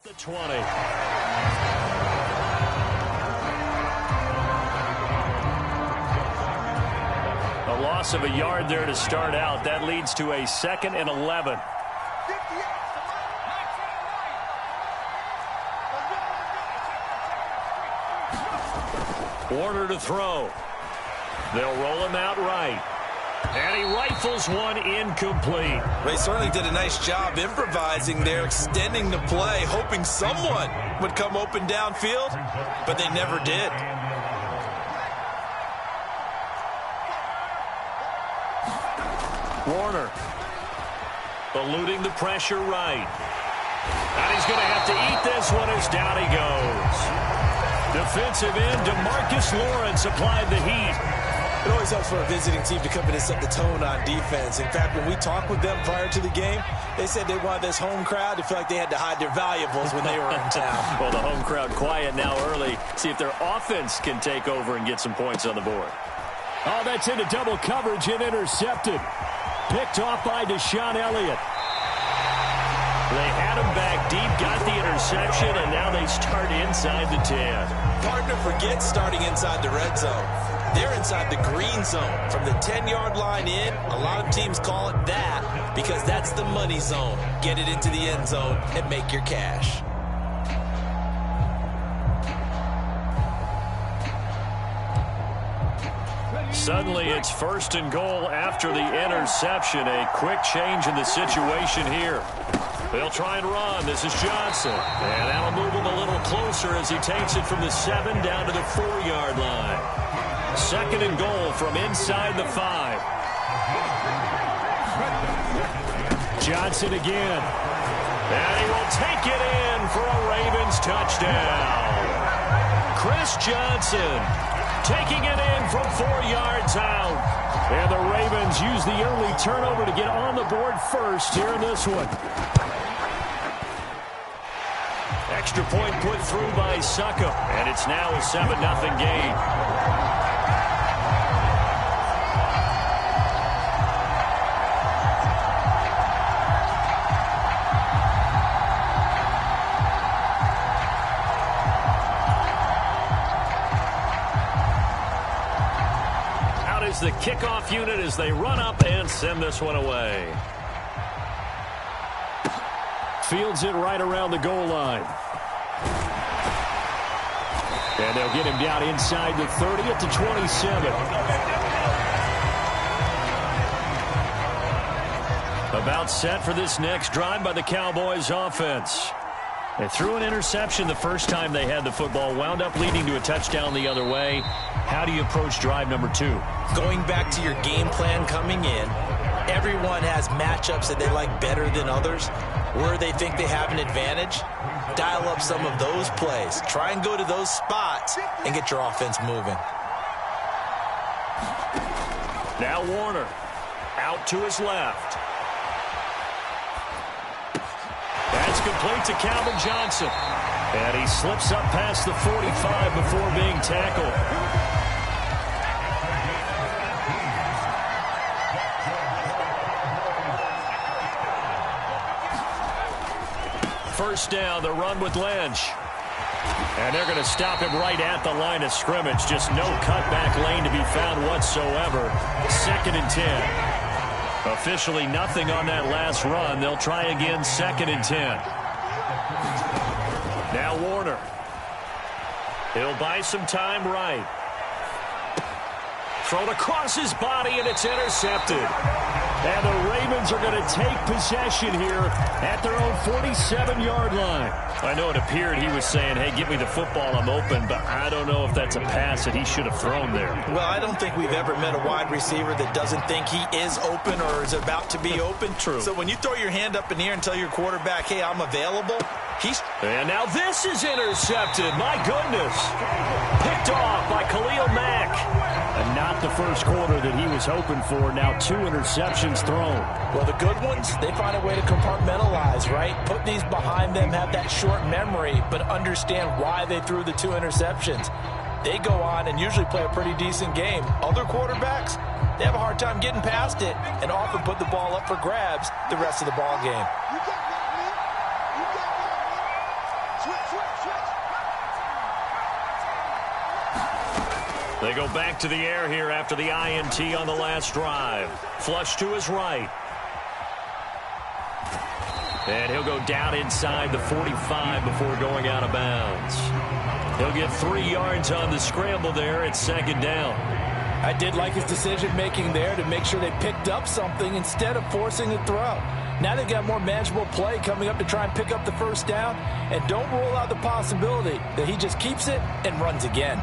The 20. A loss of a yard there to start out. That leads to a 2nd and 11. Warner to throw. They'll roll him out right. And he rifles one incomplete. They certainly did a nice job improvising there, extending the play, hoping someone would come open downfield, but they never did. Warner eluding the pressure right. And he's going to have to eat this one as down he goes. Defensive end DeMarcus Lawrence applied the heat. It always helps for a visiting team to come in and set the tone on defense. In fact, when we talked with them prior to the game, they said they wanted this home crowd to feel like they had to hide their valuables when they were in town. Well, the home crowd quiet now early. See if their offense can take over and get some points on the board. Oh, that's into double coverage and intercepted. Picked off by Deshaun Elliott. They had him back deep, got the interception, and now they start inside the 10. Hard to forget starting inside the red zone. They're inside the green zone. From the 10-yard line in, a lot of teams call it that because that's the money zone. Get it into the end zone and make your cash. Suddenly it's 1st and goal after the interception. A quick change in the situation here. They'll try and run. This is Johnson. And that'll move him a little closer as he takes it from the 7 down to the 4-yard line. 2nd and goal from inside the 5. Johnson again. And he will take it in for a Ravens touchdown. Chris Johnson taking it in from 4 yards out. And the Ravens use the early turnover to get on the board first here in this one. Extra point put through by Suckup. And it's now a 7-0 game. The kickoff unit as they run up and send this one away. Fields it right around the goal line. And they'll get him down inside the 30 at the 27. About set for this next drive by the Cowboys offense. They threw an interception the first time they had the football, wound up leading to a touchdown the other way. How do you approach drive number 2? Going back to your game plan coming in, everyone has matchups that they like better than others, where they think they have an advantage. Dial up some of those plays. Try and go to those spots and get your offense moving. Now Warner out to his left. That's complete to Calvin Johnson. And he slips up past the 45 before being tackled. First down, the run with Lynch. And they're going to stop him right at the line of scrimmage. Just no cutback lane to be found whatsoever. 2nd and 10. Officially nothing on that last run. They'll try again, 2nd and 10. Now Warner. He'll buy some time right. Thrown across his body, and it's intercepted. And the Ravens are going to take possession here at their own 47-yard line. I know it appeared he was saying, hey, give me the football, I'm open, but I don't know if that's a pass that he should have thrown there. Well, I don't think we've ever met a wide receiver that doesn't think he is open or is about to be open. True. So when you throw your hand up in the air and tell your quarterback, hey, I'm available, And now this is intercepted. My goodness. Picked off by Khalil Mack. And not the first quarter that he was hoping for. Now 2 interceptions thrown. Well, the good ones, they find a way to compartmentalize, right? Put these behind them, have that short memory, but understand why they threw the 2 interceptions. They go on and usually play a pretty decent game. Other quarterbacks, they have a hard time getting past it and often put the ball up for grabs the rest of the ball game. They go back to the air here after the INT on the last drive. Flush to his right. And he'll go down inside the 45 before going out of bounds. He'll get 3 yards on the scramble there. It's second down. I did like his decision-making there to make sure they picked up something instead of forcing a throw. Now they've got more manageable play coming up to try and pick up the first down. And don't rule out the possibility that he just keeps it and runs again.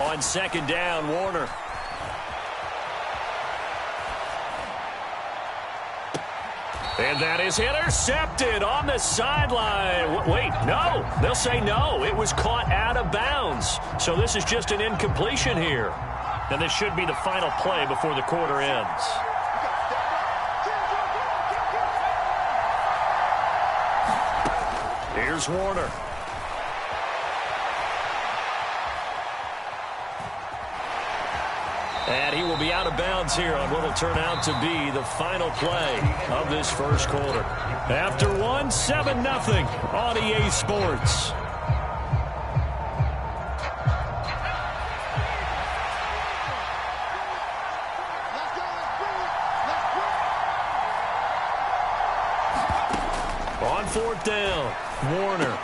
On second down, Warner. And that is intercepted on the sideline. Wait, no. They'll say no. It was caught out of bounds. So this is just an incompletion here. And this should be the final play before the quarter ends. Here's Warner. And he will be out of bounds here on what will turn out to be the final play of this first quarter. After one, 7-0 on EA Sports. On fourth down, Warner.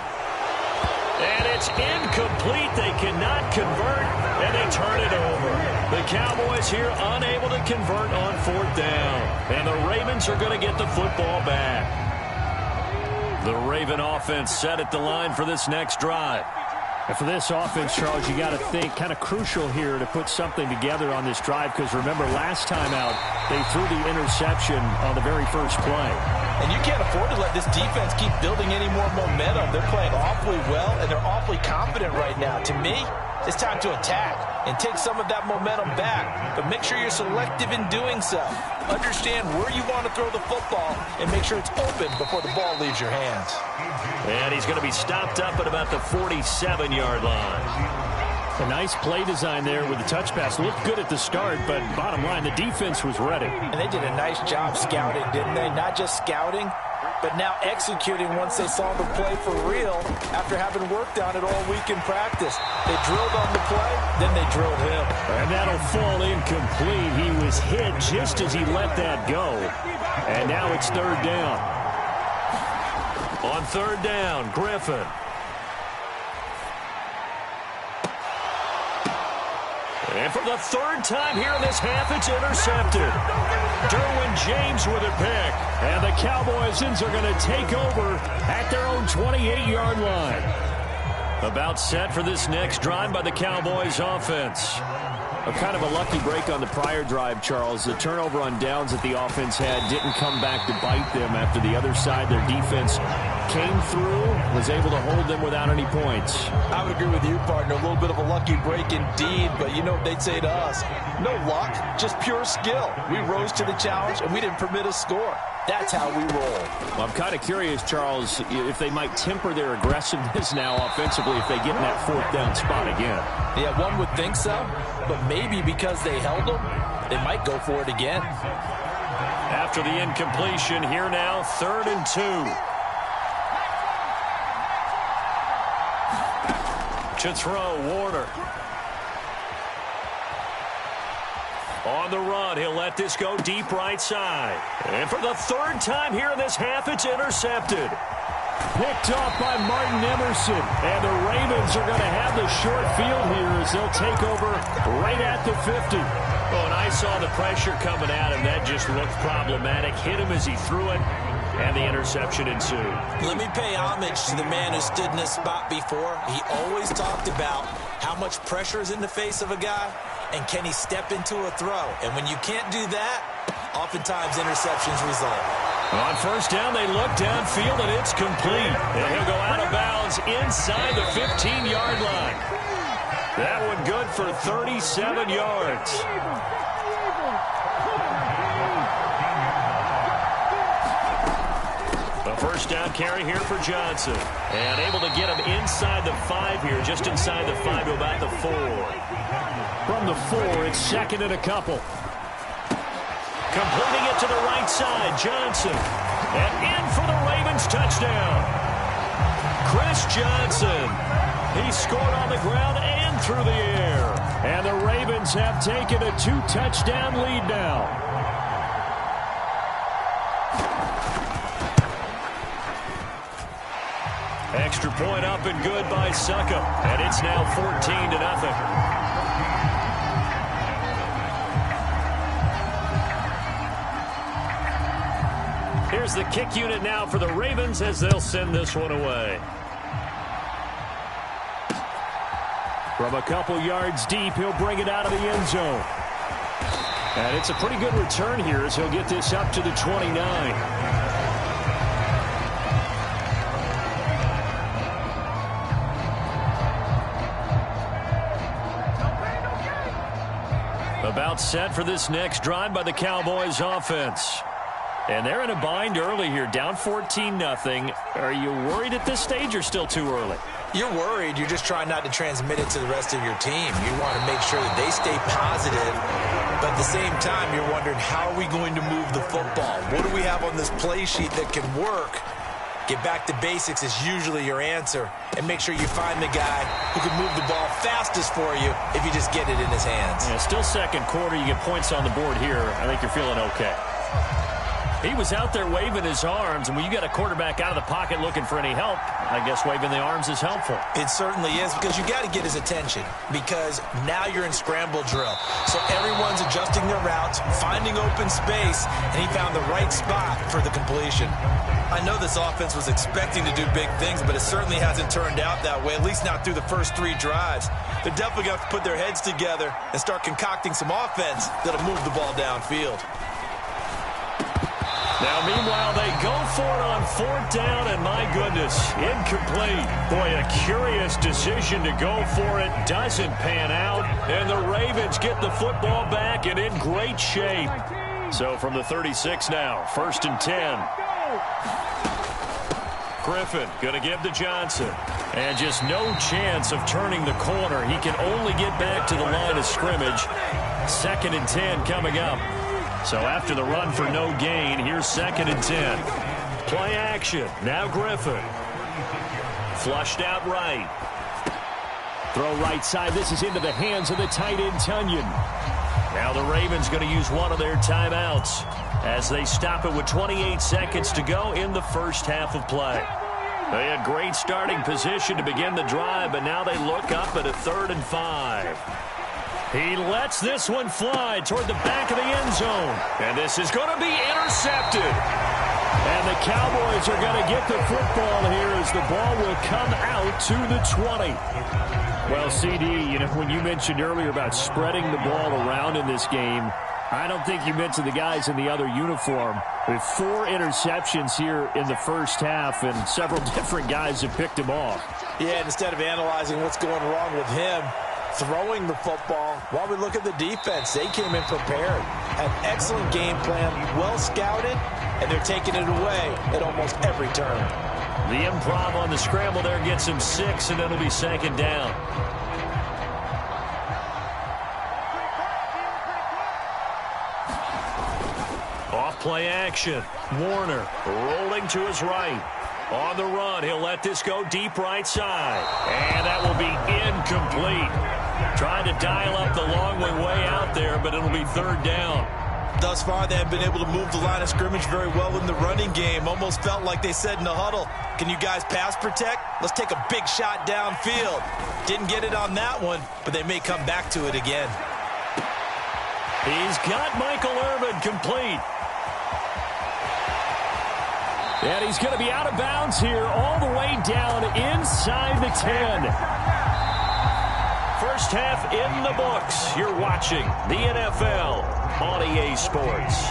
And it's incomplete. They cannot convert, and they turn it over. The Cowboys here unable to convert on fourth down. And the Ravens are going to get the football back. The Raven offense set at the line for this next drive. And for this offense, Charles, you got to think kind of crucial here to put something together on this drive, because remember, last time out, they threw the interception on the very first play. And you can't afford to let this defense keep building any more momentum. They're playing awfully well, and they're awfully confident right now. To me, it's time to attack and take some of that momentum back. But make sure you're selective in doing so. Understand where you want to throw the football and make sure it's open before the ball leaves your hands. And he's going to be stopped up at about the 47-yard line. A nice play design there with the touch pass. Looked good at the start, but bottom line, the defense was ready. And they did a nice job scouting, didn't they? Not just scouting, but now executing once they saw the play for real after having worked on it all week in practice. They drilled on the play, then they drilled him. And that'll fall incomplete. He was hit just as he let that go. And now it's third down. On third down, Griffin. And for the third time here in this half, it's intercepted. Derwin James with a pick. And the Cowboys are going to take over at their own 28-yard line. About set for this next drive by the Cowboys offense. A kind of a lucky break on the prior drive, Charles. The turnover on downs that the offense had didn't come back to bite them after the other side. Their defense came through, was able to hold them without any points. I would agree with you, partner. A little bit of a lucky break indeed, but you know what they'd say to us? No luck, just pure skill. We rose to the challenge, and we didn't permit a score. That's how we roll. Well, I'm kind of curious, Charles, if they might temper their aggressiveness now offensively if they get in that fourth down spot again. Yeah, one would think so, but maybe because they held them, they might go for it again. After the incompletion, here now, 3rd and 2. To throw, Warner. On the run, he'll let this go deep right side. And for the third time here in this half, it's intercepted. Picked off by Martin Emerson. And the Ravens are going to have the short field here as they'll take over right at the 50. Oh, and I saw the pressure coming at him. That just looked problematic. Hit him as he threw it, and the interception ensued. Let me pay homage to the man who stood in this spot before. He always talked about how much pressure is in the face of a guy, and can he step into a throw. And when you can't do that, oftentimes interceptions result. On first down, they look downfield, and it's complete. And he'll go out of bounds inside the 15-yard line. That one good for 37 yards. A first down carry here for Johnson. And able to get him inside the 5 here, just inside the 5 to about the 4. From the 4, it's 2nd and a couple. Completing it to the right side, Johnson. And in for the Ravens touchdown. Chris Johnson. He scored on the ground and through the air. And the Ravens have taken a 2-touchdown lead now. Extra point up and good by Suckup. And it's now 14-0. Here's the kick unit now for the Ravens as they'll send this one away. From a couple yards deep, he'll bring it out of the end zone. And it's a pretty good return here as he'll get this up to the 29. About set for this next drive by the Cowboys offense. And they're in a bind early here, down 14-0. Are you worried at this stage or still too early? You're worried. You're just trying not to transmit it to the rest of your team. You want to make sure that they stay positive, but at the same time, you're wondering, how are we going to move the football? What do we have on this play sheet that can work? Get back to basics is usually your answer, and make sure you find the guy who can move the ball fastest for you if you just get it in his hands. Yeah, still second quarter. You get points on the board here. I think you're feeling okay. He was out there waving his arms, and when you got a quarterback out of the pocket looking for any help, I guess waving the arms is helpful. It certainly is, because you got to get his attention, because now you're in scramble drill. So everyone's adjusting their routes, finding open space, and he found the right spot for the completion. I know this offense was expecting to do big things, but it certainly hasn't turned out that way, at least not through the first 3 drives. They're definitely going to have to put their heads together and start concocting some offense that'll move the ball downfield. Now, meanwhile, they go for it on 4th down, and my goodness, incomplete. Boy, a curious decision to go for it. Doesn't pan out, and the Ravens get the football back and in great shape. So from the 36 now, 1st and 10. Griffin going to give to Johnson. And just no chance of turning the corner. He can only get back to the line of scrimmage. 2nd and 10 coming up. So after the run for no gain, here's 2nd and 10. Play action. Now Griffin. Flushed out right. Throw right side. This is into the hands of the tight end, Tunyon. Now the Ravens going to use one of their timeouts as they stop it with 28 seconds to go in the first half of play. They had great starting position to begin the drive, but now they look up at a 3rd and 5. He lets this one fly toward the back of the end zone. And this is going to be intercepted. And the Cowboys are going to get the football here as the ball will come out to the 20. Well, CD, you know, when you mentioned earlier about spreading the ball around in this game, I don't think you mentioned the guys in the other uniform. With 4 interceptions here in the first half, and several different guys have picked him off. Yeah, and instead of analyzing what's going wrong with him, throwing the football, while we look at the defense, they came in prepared, had excellent game plan, well scouted, and they're taking it away at almost every turn. The improv on the scramble there gets him 6, and it'll be 2nd down. Off play action. Warner rolling to his right. On the run, he'll let this go deep right side. And that will be incomplete. Trying to dial up the long way out there, but it'll be 3rd down. Thus far, they have been able to move the line of scrimmage very well in the running game. Almost felt like they said in the huddle, can you guys pass protect? Let's take a big shot downfield. Didn't get it on that one, but they may come back to it again. He's got Michael Irvin complete. And he's going to be out of bounds here all the way down inside the 10. First half in the books. You're watching the NFL on EA Sports.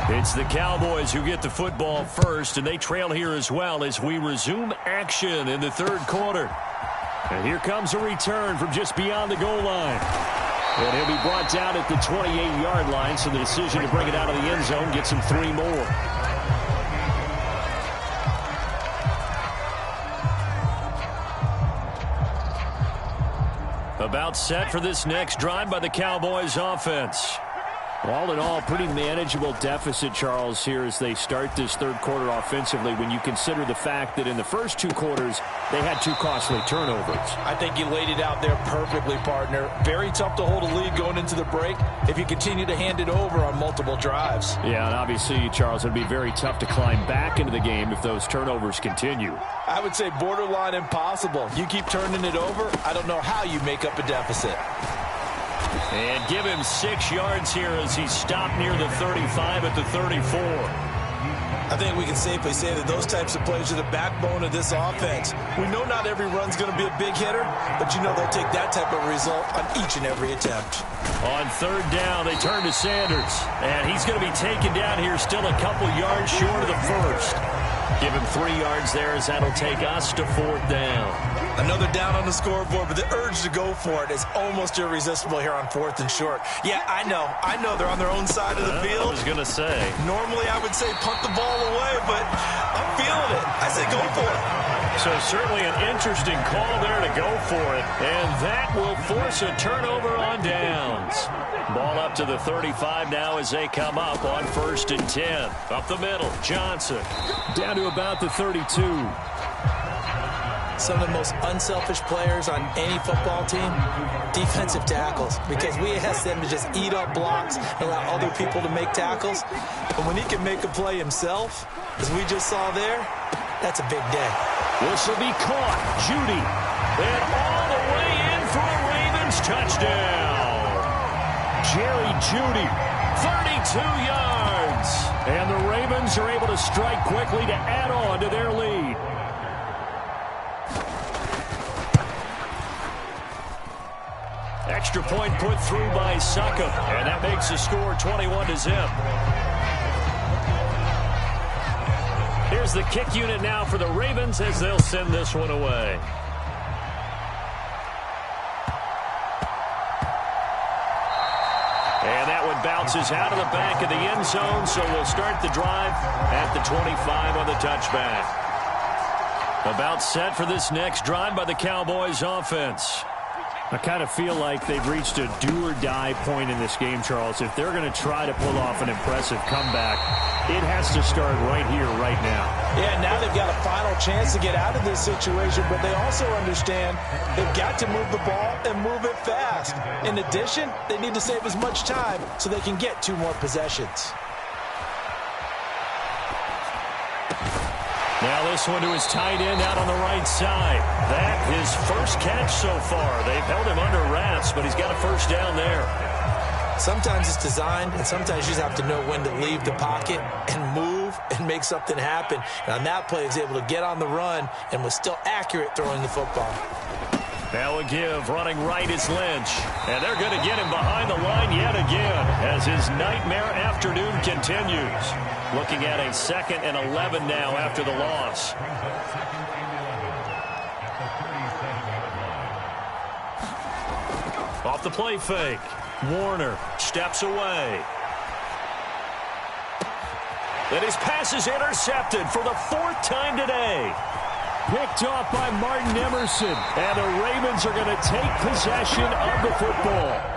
It's the Cowboys who get the football first, and they trail here as well as we resume action in the 3rd quarter. And here comes a return from just beyond the goal line. And he'll be brought down at the 28-yard line, so the decision to bring it out of the end zone gets him 3 more. About set for this next drive by the Cowboys offense. All in all, pretty manageable deficit, Charles, here as they start this third quarter offensively when you consider the fact that in the first two quarters, they had two costly turnovers. I think you laid it out there perfectly, partner. Very tough to hold a lead going into the break if you continue to hand it over on multiple drives. Yeah, and obviously, Charles, it would be very tough to climb back into the game if those turnovers continue. I would say borderline impossible. You keep turning it over, I don't know how you make up a deficit. And give him 6 yards here as he stopped near the 35 at the 34. I think we can safely say that those types of plays are the backbone of this offense. We know not every run's going to be a big hitter, but you know they'll take that type of result on each and every attempt. On third down, they turn to Sanders. And he's going to be taken down here still a couple yards short of the first. Give him 3 yards there as that'll take us to fourth down. Another down on the scoreboard, but the urge to go for it is almost irresistible here on fourth and short. Yeah, I know they're on their own side of the field. I was going to say. Normally I would say punt the ball away, but I'm feeling it. I say go for it. So certainly an interesting call there to go for it. And that will force a turnover on downs. Ball up to the 35 now as they come up on 1st and 10. Up the middle, Johnson. Down to about the 32. Some of the most unselfish players on any football team, defensive tackles, because we ask them to just eat up blocks and allow other people to make tackles. But when he can make a play himself, as we just saw there, that's a big day. This will be caught. Judy. And all the way in for a Ravens touchdown. Jerry Judy, 32 yards. And the Ravens are able to strike quickly to add on to their lead. Extra point put through by Succop, and that makes the score 21-0. Here's the kick unit now for the Ravens as they'll send this one away. And that one bounces out of the back of the end zone, so we'll start the drive at the 25 on the touchback. About set for this next drive by the Cowboys offense. I kind of feel like they've reached a do-or-die point in this game, Charles. If they're going to try to pull off an impressive comeback, it has to start right here, right now. Yeah, now they've got a final chance to get out of this situation, but they also understand they've got to move the ball and move it fast. In addition, they need to save as much time so they can get 2 more possessions. Now this one to his tight end out on the right side. That his first catch so far. They've held him under wraps, but he's got a first down there. Sometimes it's designed, and sometimes you just have to know when to leave the pocket and move and make something happen. And on that play, he was able to get on the run and was still accurate throwing the football. Now a give, running right is Lynch. And they're going to get him behind the line yet again as his nightmare afternoon continues. Looking at a 2nd and 11 now after the loss. Off the play fake. Warner steps away. And his pass is intercepted for the 4th time today. Picked off by Martin Emerson. And the Ravens are going to take possession of the football.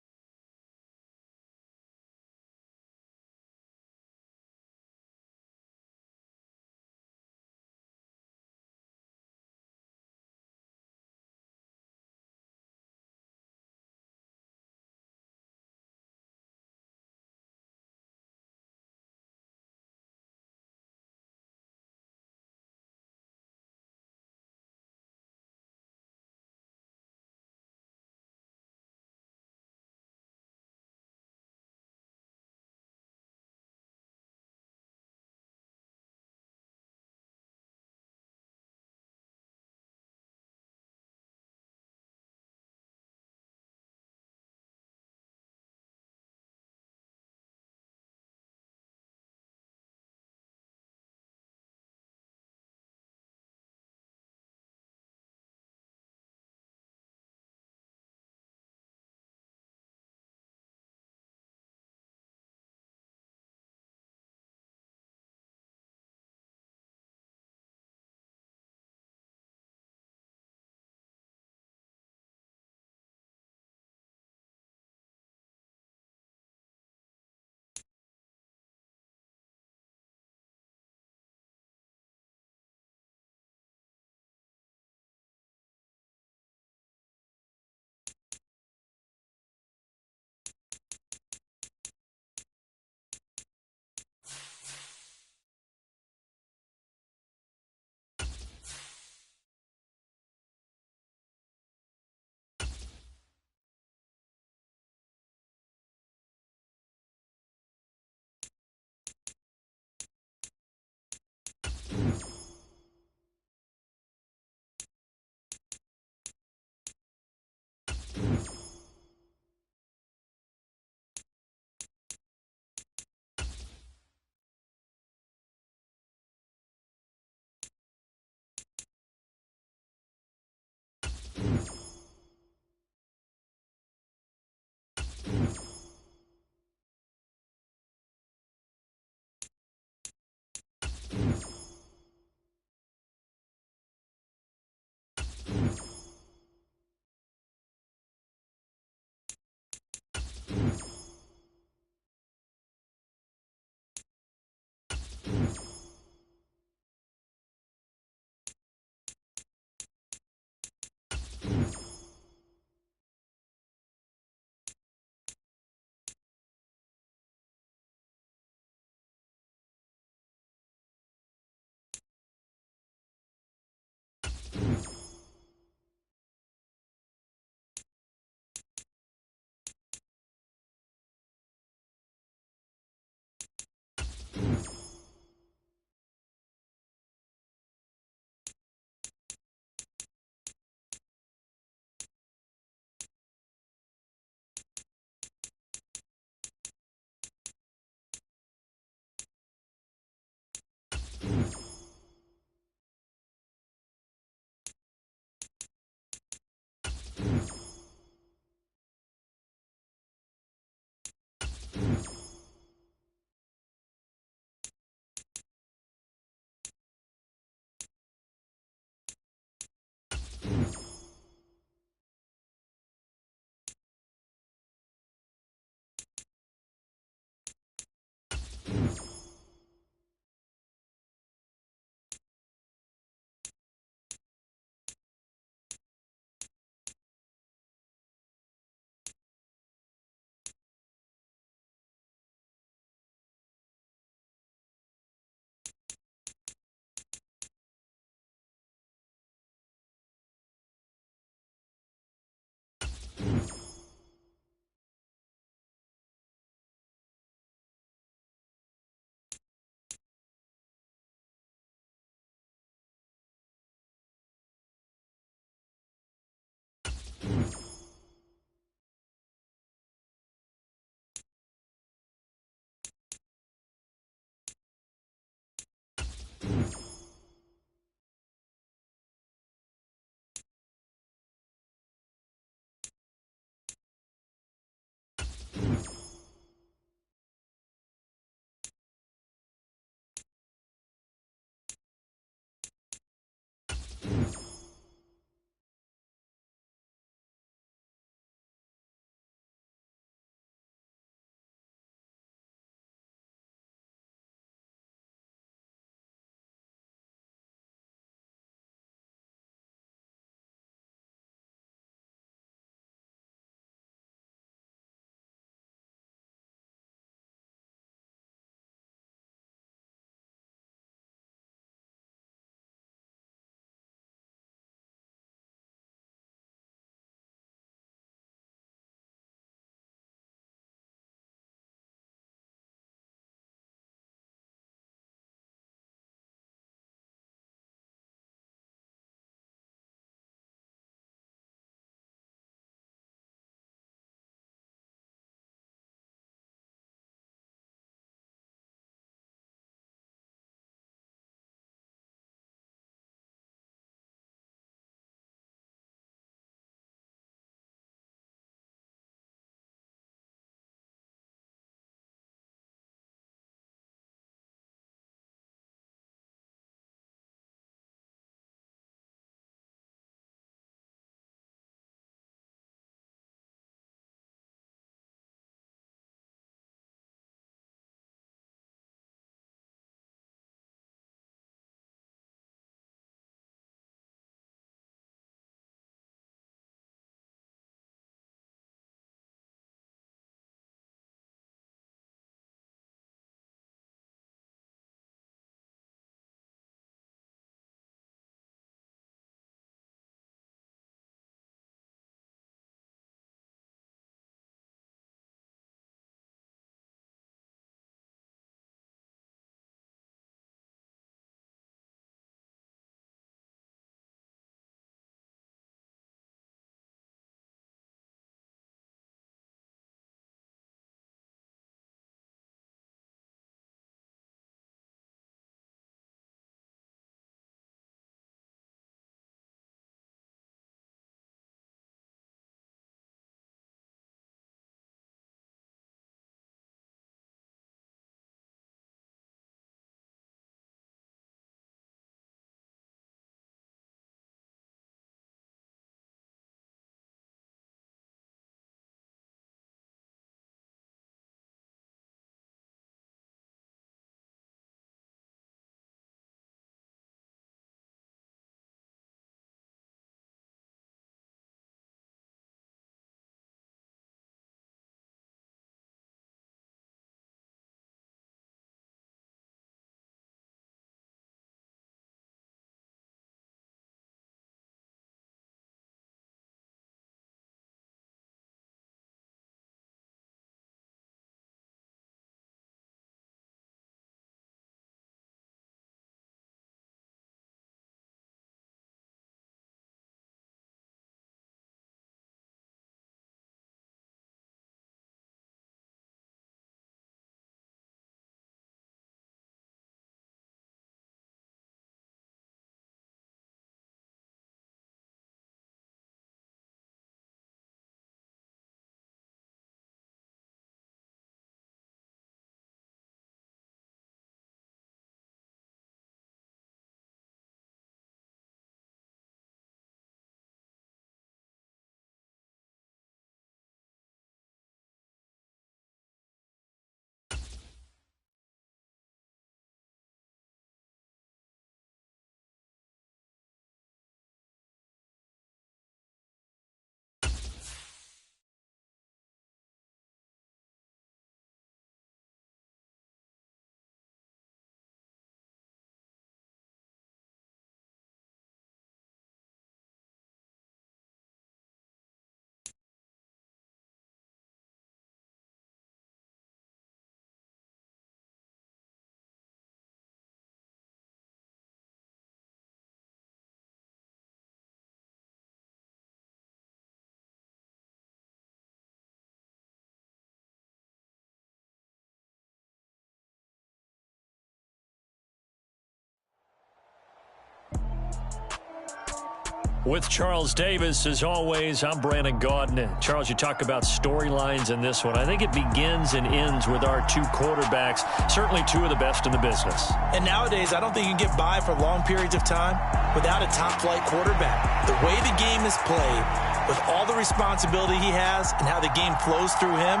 With Charles Davis, as always, I'm Brandon Gaudin. Charles, you talk about storylines in this one. I think it begins and ends with our two quarterbacks, certainly two of the best in the business. And nowadays, I don't think you can get by for long periods of time without a top-flight quarterback. The way the game is played, with all the responsibility he has and how the game flows through him,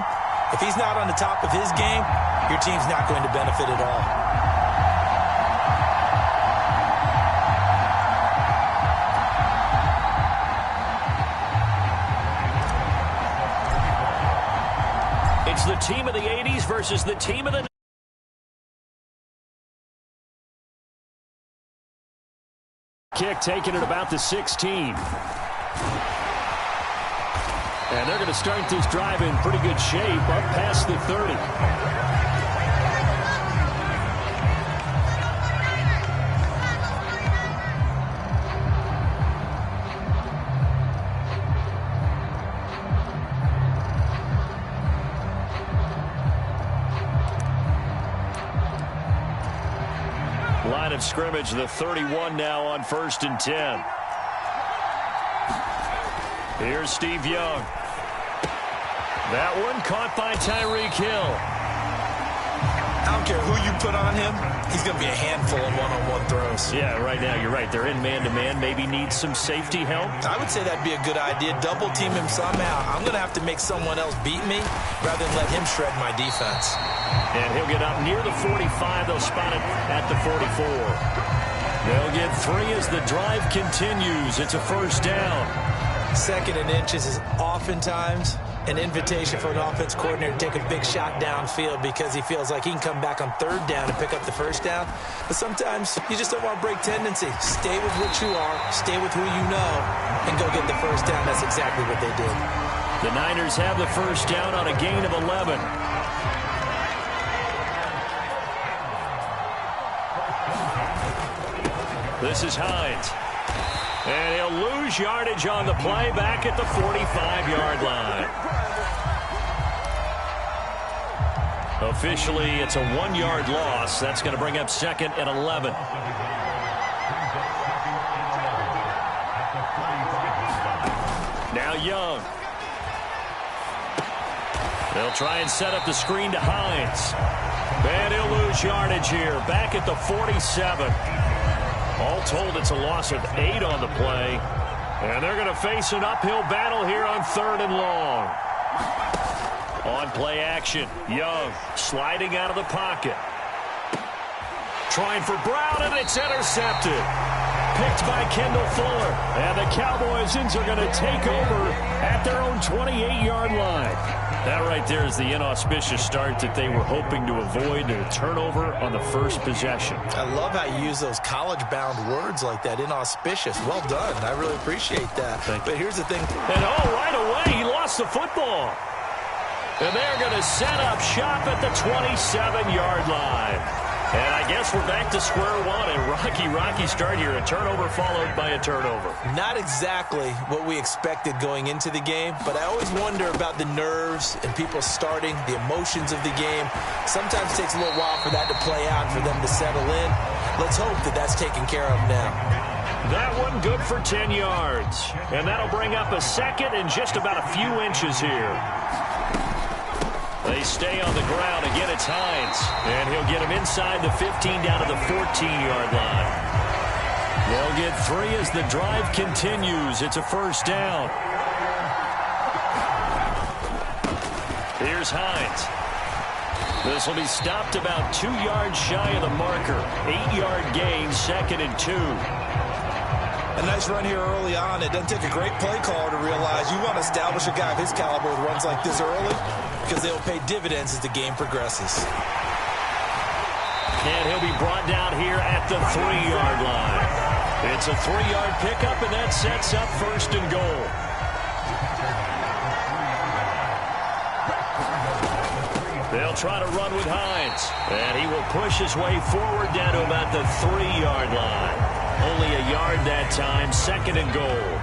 if he's not on the top of his game, your team's not going to benefit at all. It's the team of the 80s versus the team of the... Kick taken at about the 16. And they're going to start this drive in pretty good shape up past the 30. Line of scrimmage, the 31 now on 1st and 10. Here's Steve Young. That one caught by Tyreek Hill. I don't care who you put on him, he's going to be a handful in one-on-one throws. Yeah, right now, you're right. They're in man-to-man. Maybe needs some safety help. I would say that'd be a good idea. Double team him somehow. I'm going to have to make someone else beat me rather than let him shred my defense. And he'll get up near the 45. They'll spot it at the 44. They'll get 3 as the drive continues. It's a first down. 2nd and inches is oftentimes an invitation for an offense coordinator to take a big shot downfield because he feels like he can come back on 3rd down and pick up the first down. But sometimes you just don't want to break tendency. Stay with what you are, stay with who you know, and go get the first down. That's exactly what they did. The Niners have the first down on a gain of 11. This is Hines. And he'll lose yardage on the play back at the 45-yard line. Officially, it's a 1-yard loss. That's going to bring up 2nd and 11. Now Young. They'll try and set up the screen to Hines. And he'll lose yardage here. Back at the 47. All told, it's a loss of 8 on the play. And they're going to face an uphill battle here on 3rd and long. On play action, Young sliding out of the pocket. Trying for Brown, and it's intercepted. Picked by Kendall Fuller. And the Cowboys are going to take over at their own 28-yard line. That right there is the inauspicious start that they were hoping to avoid, a turnover on the first possession. I love how you use those college-bound words like that, inauspicious. Well done. I really appreciate that. But here's the thing. And right away, he lost the football. And they're going to set up shop at the 27-yard line. And I guess we're back to square one. A rocky start here. A turnover followed by a turnover. Not exactly what we expected going into the game, but I always wonder about the nerves and people starting, the emotions of the game. Sometimes it takes a little while for that to play out and for them to settle in. Let's hope that that's taken care of now. That one good for 10 yards. And that'll bring up a 2nd and just about a few inches here. They stay on the ground. Again, it's Hines. And he'll get him inside the 15 down to the 14-yard line. They'll get 3 as the drive continues. It's a first down. Here's Hines. This will be stopped about 2 yards shy of the marker. 8-yard gain, 2nd and 2. A nice run here early on. It doesn't take a great play caller to realize you want to establish a guy of his caliber with runs like this early because they'll pay dividends as the game progresses. And he'll be brought down here at the 3-yard line. It's a 3-yard pickup, and that sets up 1st and goal. They'll try to run with Hines. And he will push his way forward down to about the 3-yard line. Only a yard that time, 2nd and goal.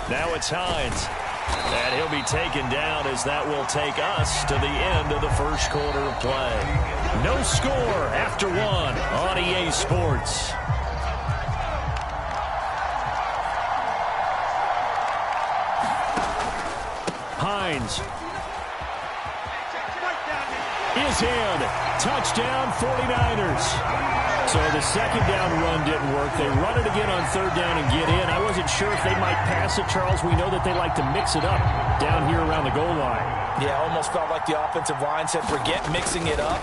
Now it's Hines. And he'll be taken down as that will take us to the end of the first quarter of play. No score after one on EA Sports. Hines is in. Touchdown 49ers. So the second down run didn't work. They run it again on third down and get in. I wasn't sure if they might pass it, Charles. We know that they like to mix it up down here around the goal line. Yeah, almost felt like the offensive line said, forget mixing it up.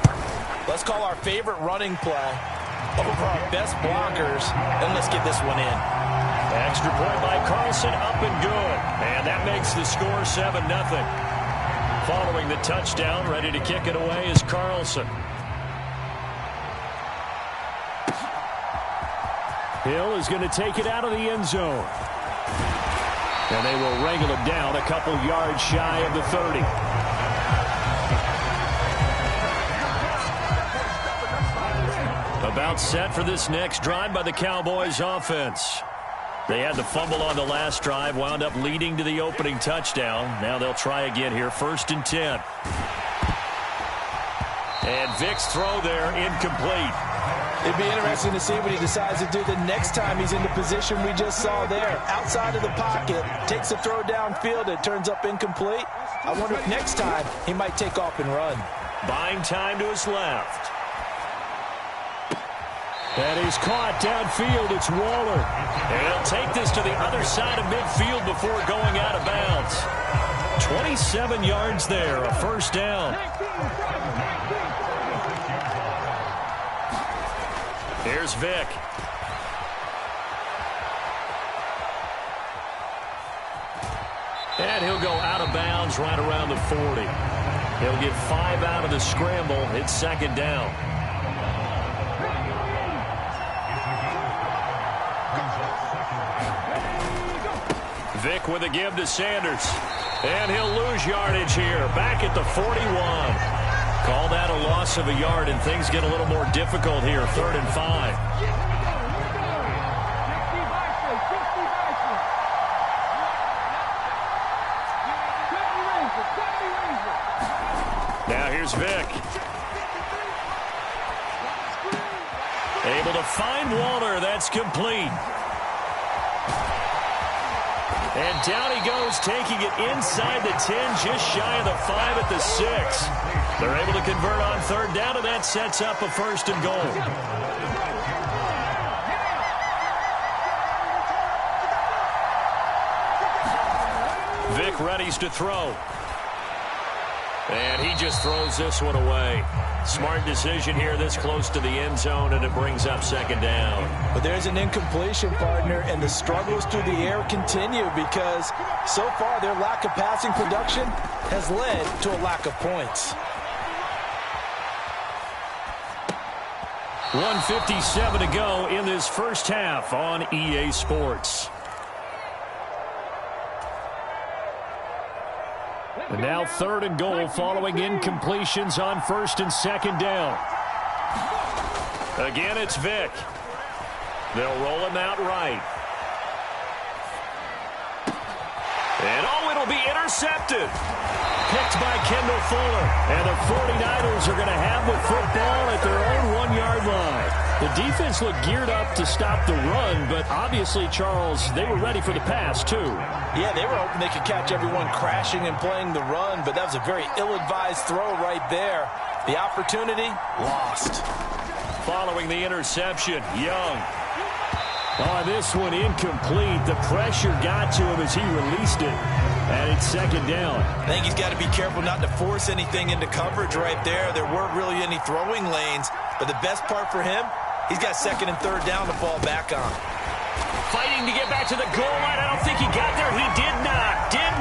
Let's call our favorite running play over our best blockers, and let's get this one in. Extra point by Carlson, up and good. And that makes the score 7-0. Following the touchdown, ready to kick it away is Carlson. Hill is going to take it out of the end zone. And they will wrangle him down a couple yards shy of the 30. About set for this next drive by the Cowboys offense. They had the fumble on the last drive, wound up leading to the opening touchdown. Now they'll try again here, 1st and 10. And Vic's throw there, incomplete. It'd be interesting to see what he decides to do the next time he's in the position we just saw there. Outside of the pocket, takes a throw downfield, it turns up incomplete. I wonder if next time he might take off and run. Buying time to his left. That is caught downfield. It's Waller. And he'll take this to the other side of midfield before going out of bounds. 27 yards there, a first down. Here's Vic. And he'll go out of bounds right around the 40. He'll get 5 out of the scramble. It's second down. Vic with a give to Sanders. And he'll lose yardage here. Back at the 41. Call that a loss of a yard, and things get a little more difficult here. 3rd and 5. Now here's Vic. Able to find Waller. That's complete. And down he goes, taking it inside the 10, just shy of the 5 at the 6. They're able to convert on third down, and that sets up a 1st and goal. Vic readies to throw. And he just throws this one away. Smart decision here this close to the end zone, and it brings up second down. But there's an incompletion, partner, and the struggles through the air continue because so far their lack of passing production has led to a lack of points. 1:57 to go in this first half on EA Sports. And now 3rd and goal following incompletions on 1st and 2nd down. Again, it's Vic. They'll roll him out right. And it'll be intercepted. Picked by Kendall Fuller. And the 49ers are going to have the football at their own 1-yard line. The defense looked geared up to stop the run, but obviously, Charles, they were ready for the pass, too. Yeah, they were hoping they could catch everyone crashing and playing the run, but that was a very ill-advised throw right there. The opportunity, lost. Following the interception, Young. Oh, this one incomplete. The pressure got to him as he released it. And it's second down. I think he's got to be careful not to force anything into coverage right there. There weren't really any throwing lanes, but the best part for him, he's got 2nd and 3rd down to fall back on. Fighting to get back to the goal line. I don't think he got there. He did not get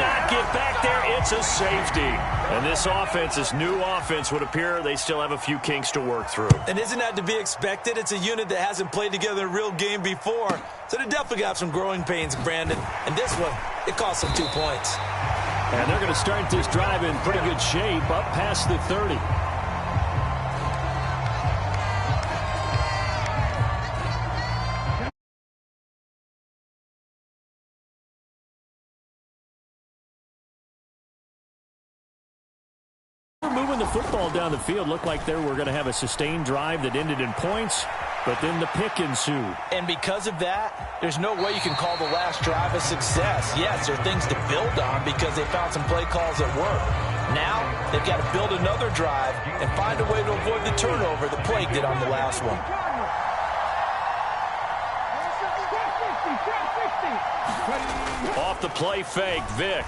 back there. It's a safety. And this offense, this new offense, would appear they still have a few kinks to work through. And isn't that to be expected? It's a unit that hasn't played together in a real game before. So they definitely got some growing pains, Brandon. And this one, it cost them 2 points. And they're going to start this drive in pretty good shape, up past the 30. the football down the field. Looked like they were going to have a sustained drive that ended in points, but then the pick ensued. And because of that, there's no way you can call the last drive a success. Yes, there are things to build on because they found some play calls that work. Now, they've got to build another drive and find a way to avoid the turnover the play did on the last one. Off the play fake, Vick.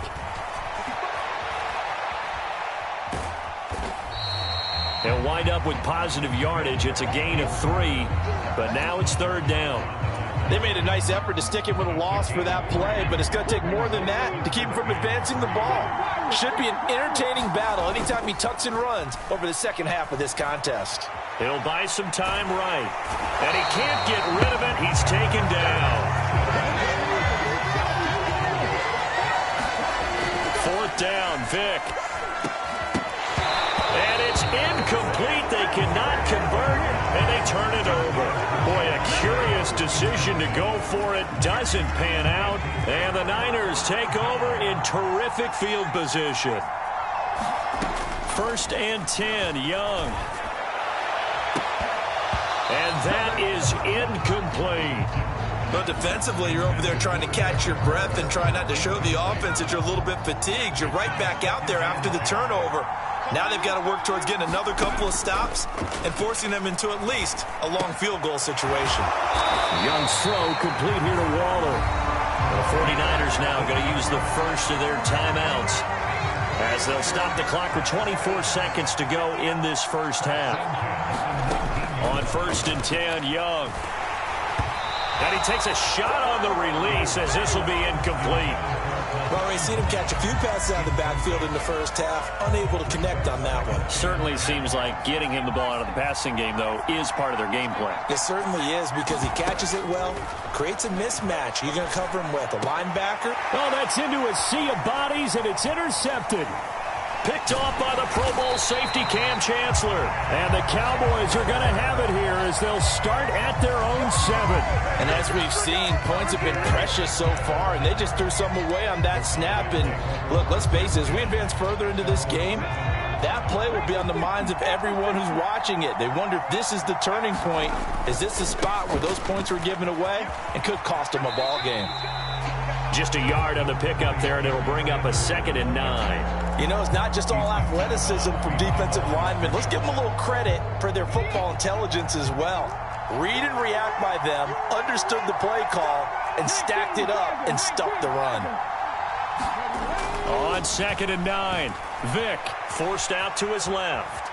They'll wind up with positive yardage. It's a gain of 3, but now it's third down. They made a nice effort to stick him with a loss for that play, but it's going to take more than that to keep him from advancing the ball. Should be an entertaining battle anytime he tucks and runs over the second half of this contest. He'll buy some time right, and he can't get rid of it. He's taken down. Fourth down, Vick. And it's incomplete. They cannot convert, and they turn it over. Boy, a curious decision to go for it. Doesn't pan out, and the Niners take over in terrific field position. 1st and 10, Young. And that is incomplete. But defensively, you're over there trying to catch your breath and try not to show the offense that you're a little bit fatigued. You're right back out there after the turnover. Now they've got to work towards getting another couple of stops and forcing them into at least a long field goal situation. Young's throw complete here to Waller. The 49ers now going to use the first of their timeouts as they'll stop the clock with 24 seconds to go in this first half. On 1st and 10, Young. And he takes a shot on the release as this will be incomplete. Well, we've seen him catch a few passes out of the backfield in the first half, unable to connect on that one. Certainly seems like getting him the ball out of the passing game, though, is part of their game plan. It certainly is because he catches it well, creates a mismatch. You're going to cover him with a linebacker. Oh, that's into a sea of bodies, and it's intercepted. Picked off by the Pro Bowl safety Cam Chancellor. And the Cowboys are going to have it here as they'll start at their own 7. And as we've seen, points have been precious so far, and they just threw some away on that snap. And look, let's face it, as we advance further into this game, that play will be on the minds of everyone who's watching it. They wonder if this is the turning point. Is this the spot where those points were given away and could cost them a ball game? Just a yard on the pickup there, and it'll bring up a 2nd and 9. You know, it's not just all athleticism from defensive linemen. Let's give them a little credit for their football intelligence as well. Read and react by them, understood the play call, and stacked it up and stuffed the run. On 2nd and 9, Vick forced out to his left.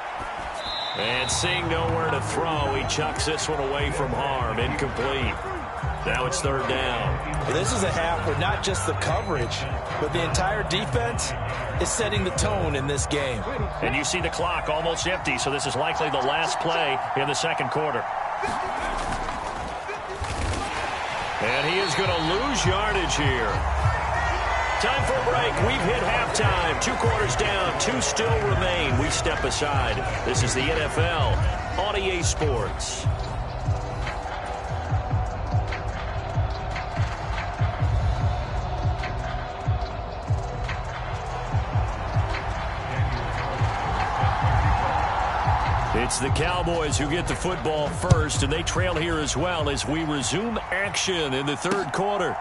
And seeing nowhere to throw, he chucks this one away from harm. Incomplete. Now it's 3rd down. Well, this is a half where not just the coverage, but the entire defense is setting the tone in this game. And you see the clock almost empty, so this is likely the last play in the second quarter. And he is going to lose yardage here. Time for a break. We've hit halftime. 2 quarters down, 2 still remain. We step aside. This is the NFL on EA Sports. It's the Cowboys who get the football first, and they trail here as well as we resume action in the 3rd quarter.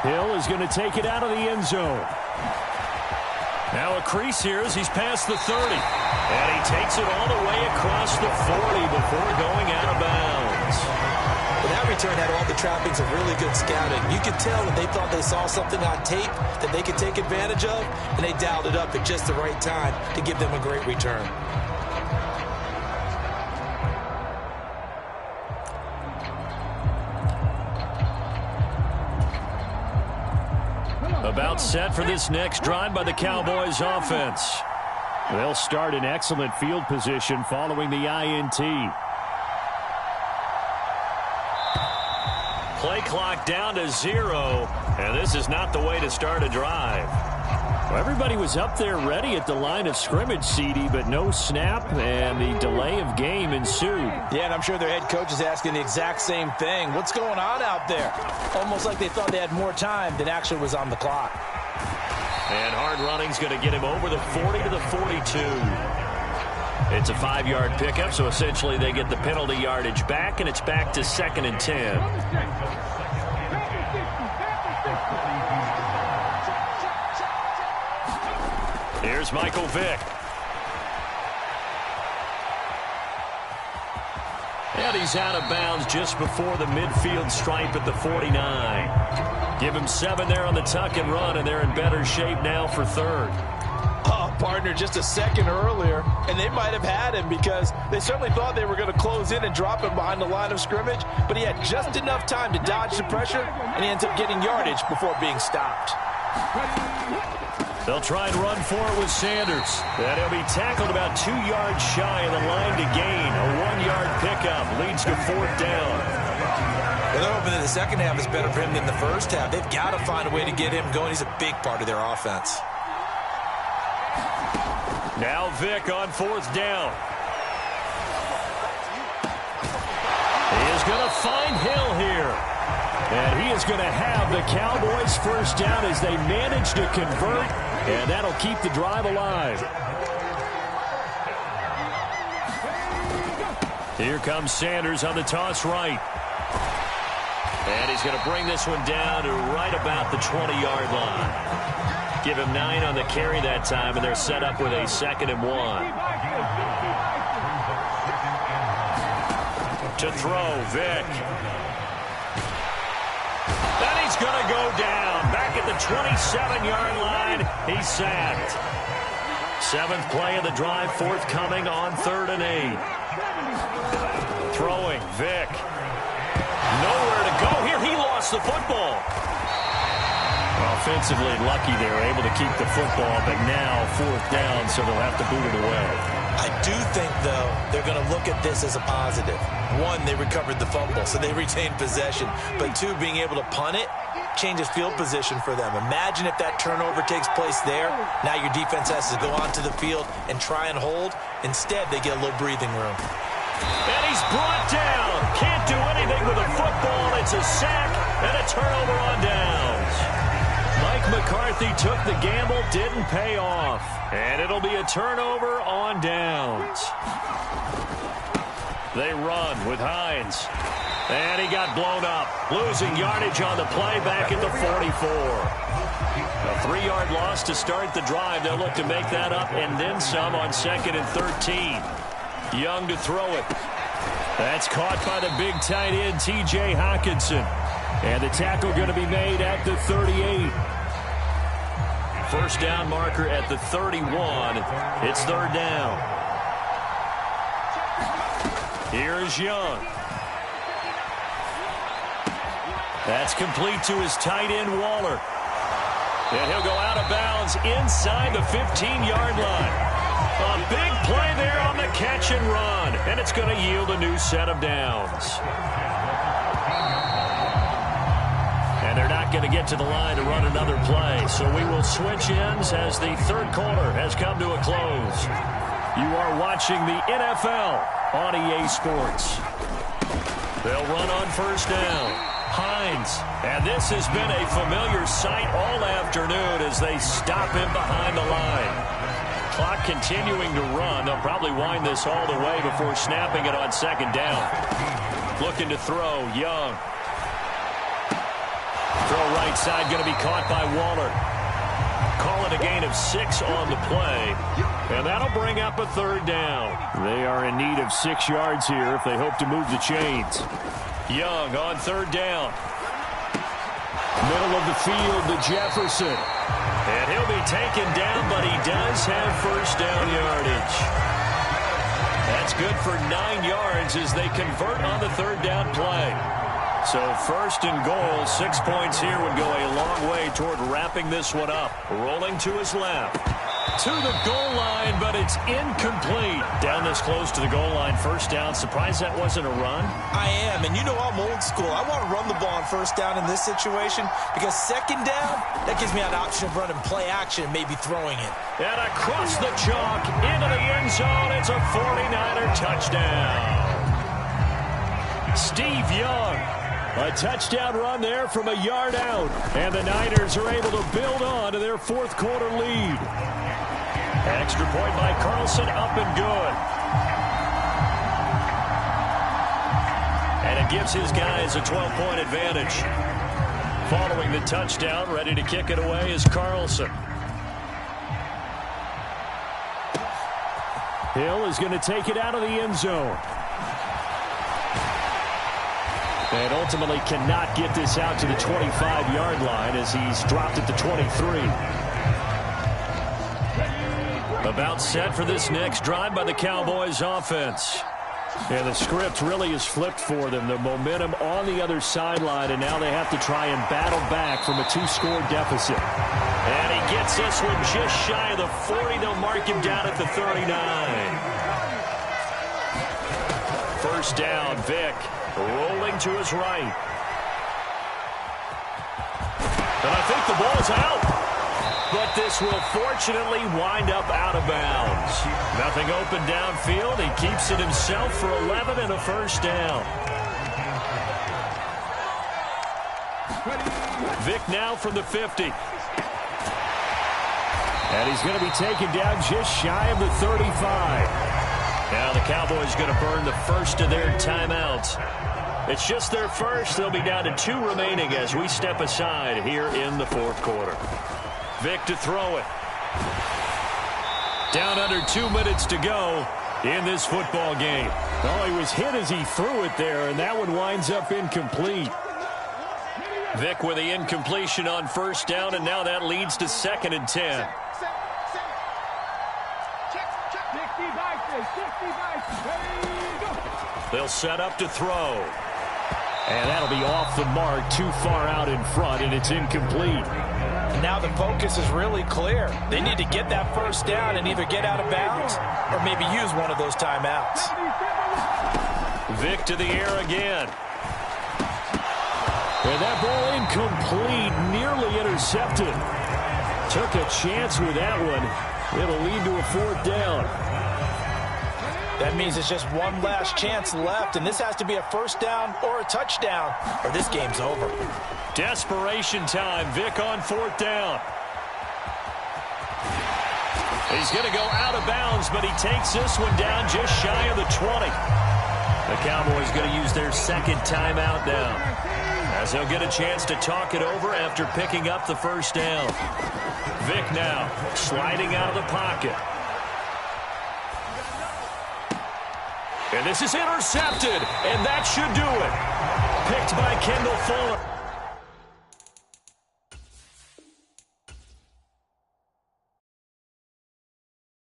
Hill is going to take it out of the end zone. Now a crease here as he's past the 30. And he takes it all the way across the 40 before going out of bounds. Well, that return had all the trappings of really good scouting. You could tell that they thought they saw something on tape that they could take advantage of, and they dialed it up at just the right time to give them a great return. About set for this next drive by the Cowboys offense. They'll start in excellent field position following the INT. Play clock down to 0, and this is not the way to start a drive. Well, everybody was up there ready at the line of scrimmage, CD, but no snap, and the delay of game ensued. Yeah, and I'm sure their head coach is asking the exact same thing. What's going on out there? Almost like they thought they had more time than actually was on the clock. And hard running's going to get him over the 40 to the 42. It's a 5-yard pickup, so essentially they get the penalty yardage back, and it's back to 2nd and 10. Here's Michael Vick. And he's out of bounds just before the midfield stripe at the 49. Give him 7 there on the tuck and run, and they're in better shape now for 3rd. Oh, partner, just a second earlier, and they might have had him because they certainly thought they were going to close in and drop him behind the line of scrimmage, but he had just enough time to dodge the pressure, and he ends up getting yardage before being stopped. They'll try and run for it with Sanders. And he'll be tackled about 2 yards shy of the line to gain. A 1-yard pickup leads to 4th down. Well, they're hoping that the second half is better for him than the first half. They've got to find a way to get him going. He's a big part of their offense. Now Vick on 4th down. He is going to find Hill here. And he is going to have the Cowboys first down as they manage to convert, and that'll keep the drive alive. Here comes Sanders on the toss right. And he's going to bring this one down to right about the 20-yard line. Give him 9 on the carry that time, and they're set up with a 2nd and 1. To throw, Vick. Then he's going to go down. Back at the 27-yard line, he's sacked. 7th play of the drive, forthcoming on 3rd and 8. Throwing, Vick. Nowhere to go here. He lost the football. Offensively lucky they were able to keep the football, but now 4th down, so they'll have to boot it away. I do think, though, they're going to look at this as a positive. 1, they recovered the fumble, so they retained possession. But 2, being able to punt it changes field position for them. Imagine if that turnover takes place there. Now your defense has to go onto the field and try and hold. Instead, they get a little breathing room. And he's brought down. Can't do anything with a football. It's a sack and a turnover on downs. Mike McCarthy took the gamble, didn't pay off. And it'll be a turnover on downs. They run with Hines. And he got blown up. Losing yardage on the play back at the 44. A 3-yard loss to start the drive. They'll look to make that up and then some on 2nd and 13. Young to throw it. That's caught by the big tight end, T.J. Hockenson. And the tackle going to be made at the 38. First down marker at the 31. It's 3rd down. Here's Young. That's complete to his tight end, Waller. And he'll go out of bounds inside the 15-yard line. A big play there on the catch and run. And it's going to yield a new set of downs. And they're not going to get to the line to run another play. So we will switch ends as the 3rd quarter has come to a close. You are watching the NFL on EA Sports. They'll run on 1st down. Hines. And this has been a familiar sight all afternoon as they stop him behind the line. Clock continuing to run. They'll probably wind this all the way before snapping it on 2nd down. Looking to throw, Young. Throw right side, going to be caught by Waller. Call it a gain of 6 on the play. And that'll bring up a 3rd down. They are in need of 6 yards here if they hope to move the chains. Young on 3rd down. Middle of the field to Jefferson. And he'll be taken down, but he does have 1st down yardage. That's good for 9 yards as they convert on the 3rd down play. So 1st and goal, 6 points here would go a long way toward wrapping this one up. Rolling to his left. To the goal line, but it's incomplete. Down this close to the goal line, 1st down. Surprised that wasn't a run? I am, and you know I'm old school. I want to run the ball on 1st down in this situation because 2nd down, that gives me an option of running play action and maybe throwing it. And across the chalk, into the end zone, it's a 49er touchdown. Steve Young. A touchdown run there from a yard out. And the Niners are able to build on to their 4th quarter lead. Extra point by Carlson, up and good. And it gives his guys a 12-point advantage. Following the touchdown, ready to kick it away is Carlson. Hill is going to take it out of the end zone. And ultimately cannot get this out to the 25-yard line as he's dropped at the 23. About set for this next drive by the Cowboys offense. And the script really is flipped for them. The momentum on the other sideline, and now they have to try and battle back from a 2-score deficit. And he gets this one just shy of the 40. They'll mark him down at the 39. First down, Vick rolling to his right. And I think the ball's out. But this will fortunately wind up out of bounds. Nothing open downfield. He keeps it himself for 11 and a first down. Vick now from the 50. And he's going to be taken down just shy of the 35. Now the Cowboys going to burn the first of their timeouts. It's just their first. They'll be down to 2 remaining as we step aside here in the fourth quarter. Vick to throw it. Down under 2 minutes to go in this football game. Oh, he was hit as he threw it there, and that one winds up incomplete. Vick with the incompletion on first down, and now that leads to 2nd and 10. They'll set up to throw. And that'll be off the mark, too far out in front, and it's incomplete. Now the focus is really clear. They need to get that first down and either get out of bounds or maybe use one of those timeouts. Vick to the air again. And that ball incomplete, nearly intercepted. Took a chance with that one. It'll lead to a 4th down. That means it's just one last chance left, and this has to be a first down or a touchdown, or this game's over. Desperation time. Vick on 4th down. He's going to go out of bounds, but he takes this one down just shy of the 20. The Cowboys going to use their 2nd timeout now, as they'll get a chance to talk it over after picking up the first down. Vick now sliding out of the pocket. And this is intercepted, and that should do it. Picked by Kendall Fuller.